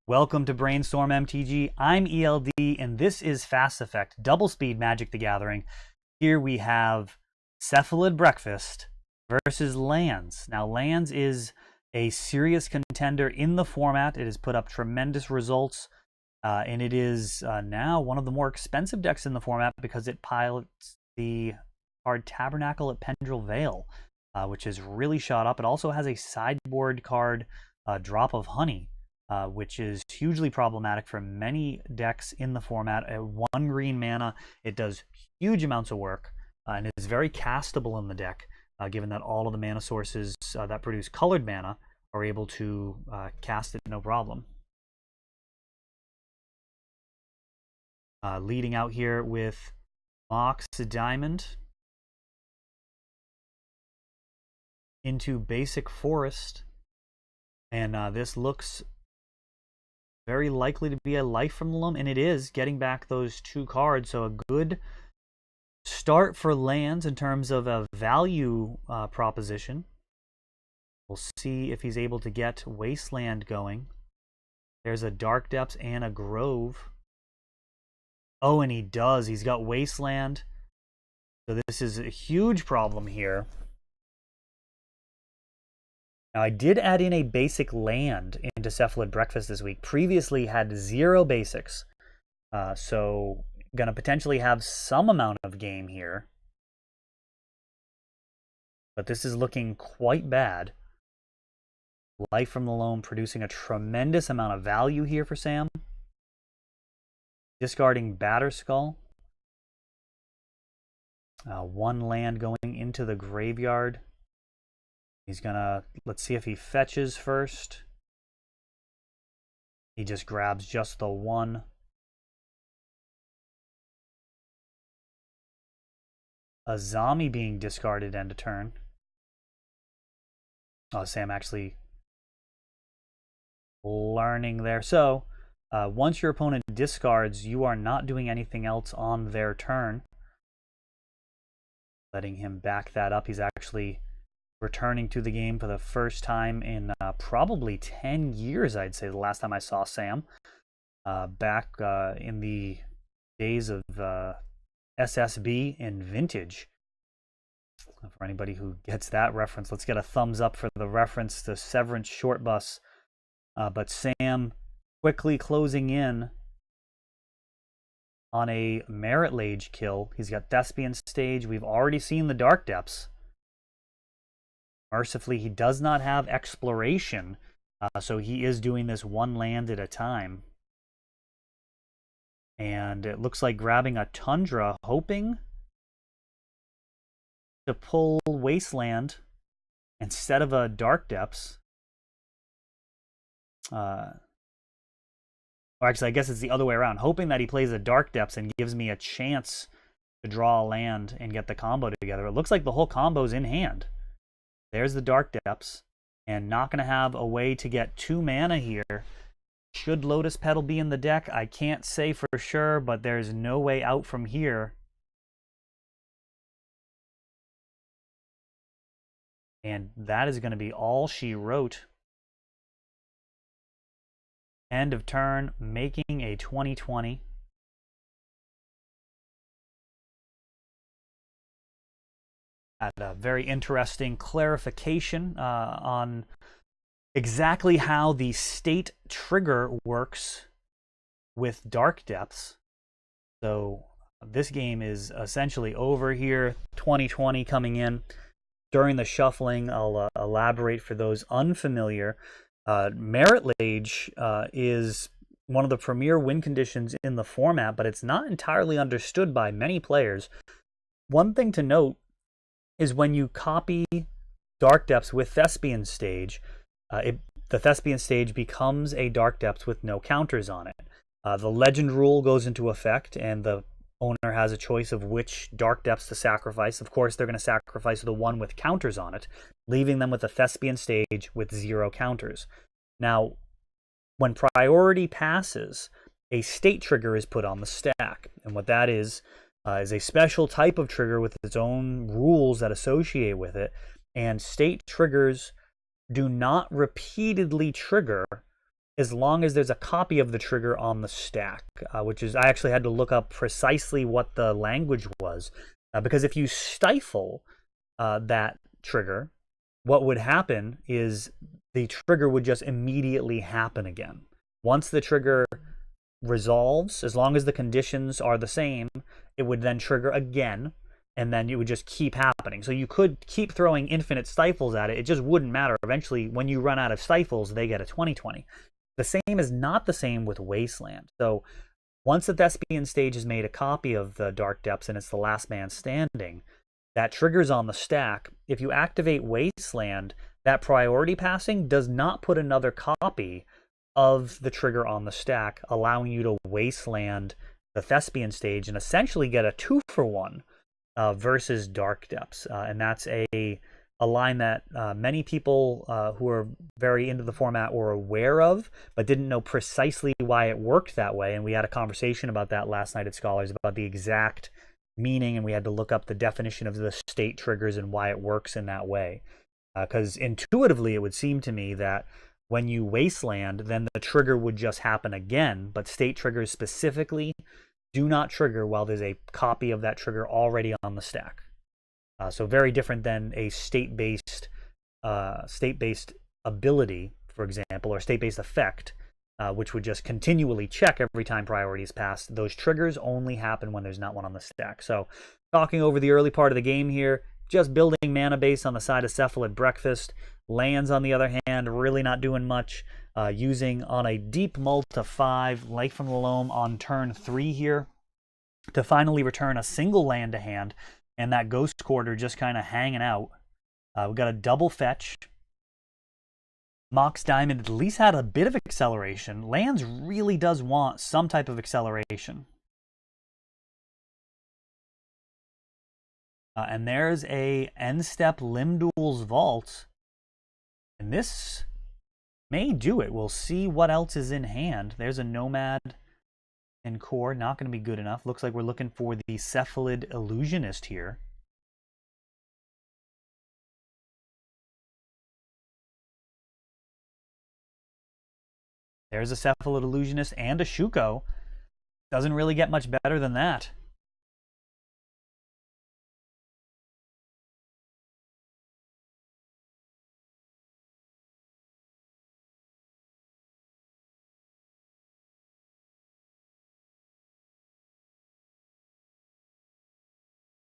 Welcome to Brainstorm MTG. I'm ELD, and this is Fast Effect, Double Speed Magic the Gathering. Here we have Cephalid Breakfast versus Lands. Now, Lands is a serious contender in the format. It has put up tremendous results, and it is now one of the more expensive decks in the format because it pilots the card Tabernacle at Pendrell Vale, which has really shot up. It also has a sideboard card, Drop of Honey, which is hugely problematic for many decks in the format. At 1 green mana, it does huge amounts of work, and is very castable in the deck, given that all of the mana sources that produce colored mana are able to cast it no problem. Leading out here with Mox Diamond into Basic Forest, and this looks very likely to be a Life from the Loam, and it is, getting back those 2 cards. So a good start for Lands in terms of a value proposition. We'll see if he's able to get Wasteland going. There's a Dark Depths and a Grove. Oh, and he does. He's got Wasteland. So this is a huge problem here. Now, I did add in a basic land into Cephalid Breakfast this week. Previously had 0 basics. So going to potentially have some amount of game here. But this is looking quite bad. Life from the Loam producing a tremendous amount of value here for Sam. Discarding Batterskull. 1 land going into the graveyard. He's gonna, let's see if he fetches first. He just grabs just the 1. A zombie being discarded end of turn. Oh, Sam actually learning there. So, once your opponent discards, you are not doing anything else on their turn. Letting him back that up. He's actually returning to the game for the first time in probably 10 years, I'd say, the last time I saw Sam. Back in the days of SSB and Vintage. For anybody who gets that reference, let's get a thumbs up for the reference to Severance Short Bus. But Sam quickly closing in on a Merit Lage kill. He's got Thespian Stage. We've already seen the Dark Depths. Mercifully, he does not have Exploration, so he is doing this 1 land at a time. And it looks like grabbing a Tundra, hoping to pull Wasteland instead of a Dark Depths. Or actually, I guess it's the other way around. Hoping that he plays a Dark Depths and gives me a chance to draw a land and get the combo together. It looks like the whole combo's in hand. There's the Dark Depths, and not going to have a way to get 2 mana here. Should Lotus Petal be in the deck? I can't say for sure, but there's no way out from here. And that is going to be all she wrote. End of turn, making a 20/20. Had a very interesting clarification on exactly how the state trigger works with Dark Depths. So this game is essentially over here. 20/20 coming in. During the shuffling, I'll elaborate for those unfamiliar. Merit Lage is one of the premier win conditions in the format, but it's not entirely understood by many players. One thing to note is when you copy Dark Depths with Thespian Stage, the Thespian Stage becomes a Dark Depths with no counters on it. The Legend rule goes into effect, and the owner has a choice of which Dark Depths to sacrifice. Of course, they're going to sacrifice the one with counters on it, leaving them with a Thespian Stage with 0 counters. Now, when priority passes, a state trigger is put on the stack, and what that is a special type of trigger with its own rules that associate with it, and state triggers do not repeatedly trigger as long as there's a copy of the trigger on the stack, which is, I actually had to look up precisely what the language was, because if you stifle that trigger, what would happen is the trigger would just immediately happen again. Once the trigger resolves, as long as the conditions are the same, it would then trigger again, and then it would just keep happening. So you could keep throwing infinite stifles at it. It just wouldn't matter. Eventually, when you run out of stifles, they get a 20/20. The same is not the same with Wasteland. So once the Thespian stage has made a copy of the Dark Depths and it's the last man standing, that triggers on the stack. If you activate Wasteland, that priority passing does not put another copy of the trigger on the stack, allowing you to Wasteland the Thespian stage and essentially get a 2-for-1 versus Dark Depths. And that's a line that many people who are very into the format were aware of, but didn't know precisely why it worked that way. And we had a conversation about that last night at Scholars, about the exact meaning, and we had to look up the definition of the state triggers and why it works in that way. Because intuitively, it would seem to me that when you Wasteland, then the trigger would just happen again, but state triggers specifically do not trigger while there's a copy of that trigger already on the stack. So very different than a state-based ability, for example, or state-based effect, which would just continually check every time priority is passed. Those triggers only happen when there's not one on the stack. So talking over the early part of the game here, just building mana base on the side of Cephalid Breakfast. Lands, on the other hand, really not doing much. Using on a deep multi 5, Life from the Loam on turn 3 here to finally return a single land to hand. And that Ghost Quarter just kind of hanging out. We've got a double fetch. Mox Diamond at least had a bit of acceleration. Lands really does want some type of acceleration. And there's a end-step Limdul's Vault. And this may do it. We'll see what else is in hand. There's a Nomad and Core, not going to be good enough. Looks like we're looking for the Cephalid Illusionist here. There's a Cephalid Illusionist and a Shuko. Doesn't really get much better than that.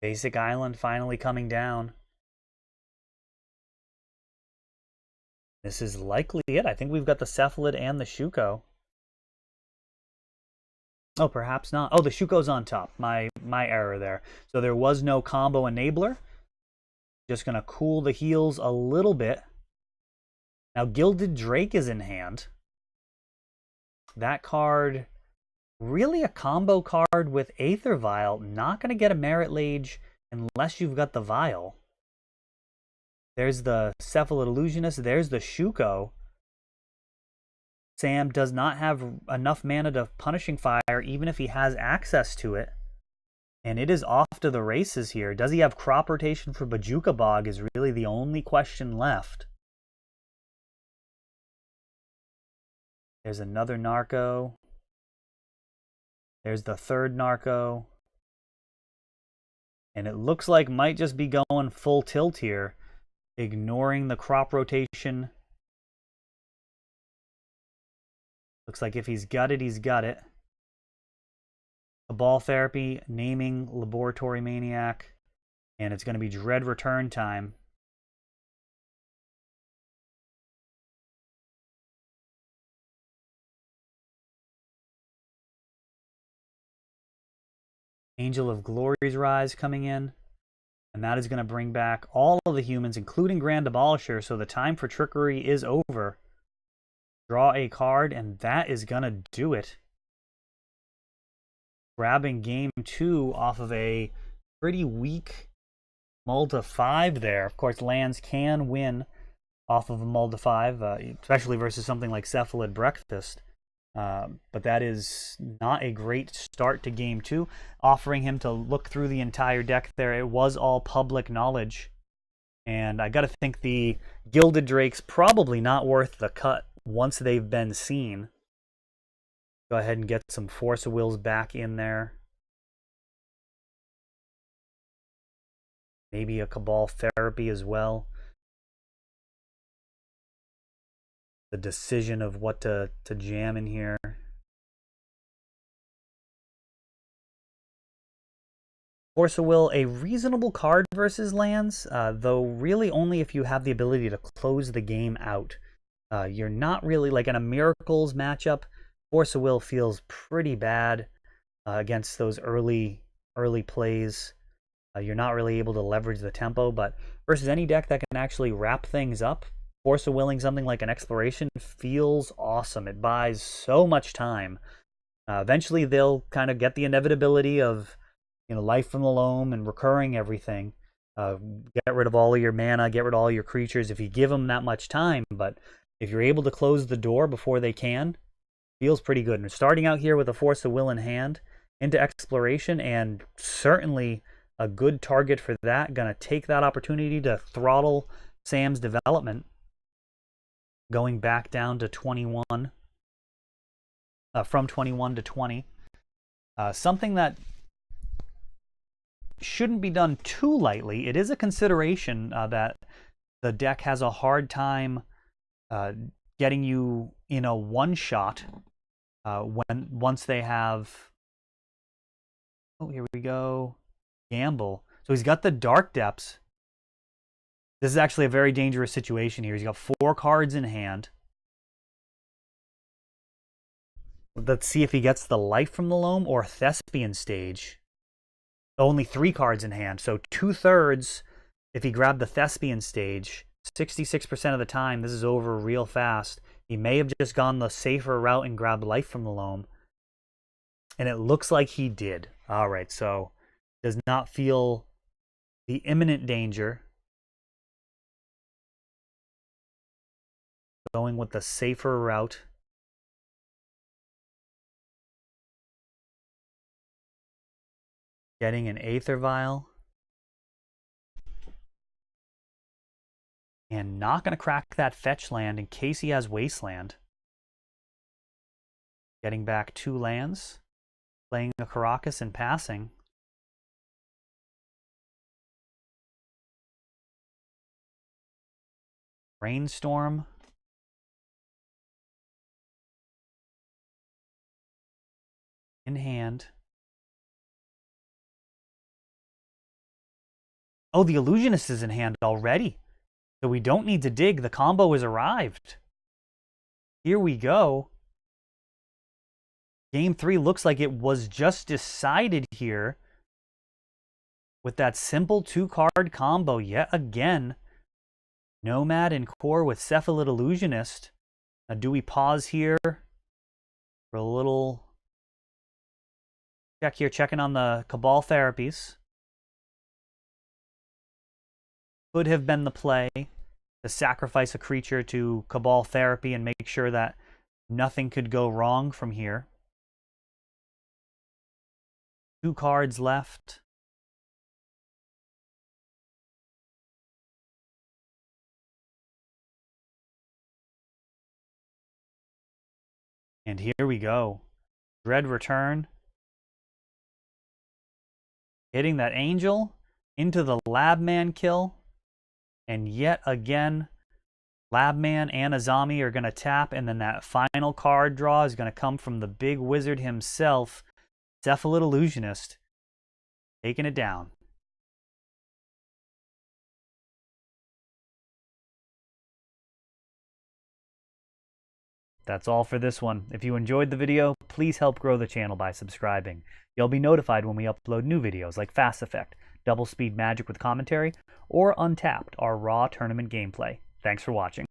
Basic Island finally coming down. This is likely it. I think we've got the Cephalid and the Shuko. Oh, perhaps not. Oh, the Shuko's on top. My error there. So there was no combo enabler. Just going to cool the heels a little bit. Now, Gilded Drake is in hand. That card, really a combo card with Aether Vial. Not going to get a Merit Lage unless you've got the Vial. There's the Cephalid Illusionist. There's the Shuko. Sam does not have enough mana to Punishing Fire, even if he has access to it. And it is off to the races here. Does he have crop rotation for Bajuka Bog is really the only question left. There's another Narco. There's the third Narco. And it looks like might just be going full tilt here, ignoring the crop rotation. Looks like if he's got it, he's got it. A Ball Therapy, naming Laboratory Maniac, and it's going to be Dread Return time. Angel of Glory's Rise coming in. And that is going to bring back all of the humans, including Grand Abolisher, so the time for trickery is over. Draw a card, and that is going to do it. Grabbing game 2 off of a pretty weak multi 5 there. Of course, lands can win off of a multi 5, especially versus something like Cephalid Breakfast. But that is not a great start to game 2. Offering him to look through the entire deck there, it was all public knowledge. And I gotta think the Gilded Drake's probably not worth the cut once they've been seen. Go ahead and get some Force of Wills back in there. Maybe a Cabal Therapy as well. The decision of what to jam in here. Force of Will, a reasonable card versus lands, though really only if you have the ability to close the game out. You're not really, like in a Miracles matchup, Force of Will feels pretty bad against those early plays. You're not really able to leverage the tempo, but versus any deck that can actually wrap things up, Force of Willing something like an Exploration feels awesome. It buys so much time. Eventually, they'll kind of get the inevitability of Life from the Loam and recurring everything. Get rid of all of your mana, get rid of all your creatures if you give them that much time. But if you're able to close the door before they can, feels pretty good. And starting out here with a Force of Will in hand into Exploration, and certainly a good target for that. Gonna take that opportunity to throttle Sam's development, going back down to 21, from 21 to 20. Something that shouldn't be done too lightly. It is a consideration that the deck has a hard time getting you in a one-shot once they have... Oh, here we go. Gamble. So he's got the Dark Depths. This is actually a very dangerous situation here. He's got 4 cards in hand. Let's see if he gets the Life from the Loam or Thespian Stage. Only 3 cards in hand, so 2/3 if he grabbed the Thespian Stage. 66% of the time, this is over real fast. He may have just gone the safer route and grabbed Life from the Loam. And it looks like he did. All right, so does not feel the imminent danger. Going with the safer route. Getting an Aether Vial. And not going to crack that fetch land in case he has Wasteland. Getting back 2 lands. Playing a Karakas and passing. Brainstorm. In hand. Oh, the Illusionist is in hand already. So we don't need to dig. The combo has arrived. Here we go. Game 3 looks like it was just decided here with that simple 2-card combo yet again. Nomad and Core with Cephalid Illusionist. Now, do we pause here for a little check here, checking on the Cabal Therapies? Could have been the play to sacrifice a creature to Cabal Therapy and make sure that nothing could go wrong from here. 2 cards left. And here we go. Dread Return. Hitting that Angel into the Labman kill. And yet again, Labman and Azami are going to tap, and then that final card draw is going to come from the big wizard himself, Cephalid Illusionist, taking it down. That's all for this one. If you enjoyed the video, please help grow the channel by subscribing. You'll be notified when we upload new videos like Fast Effect, Double Speed Magic with commentary, or Untapped, our raw tournament gameplay. Thanks for watching.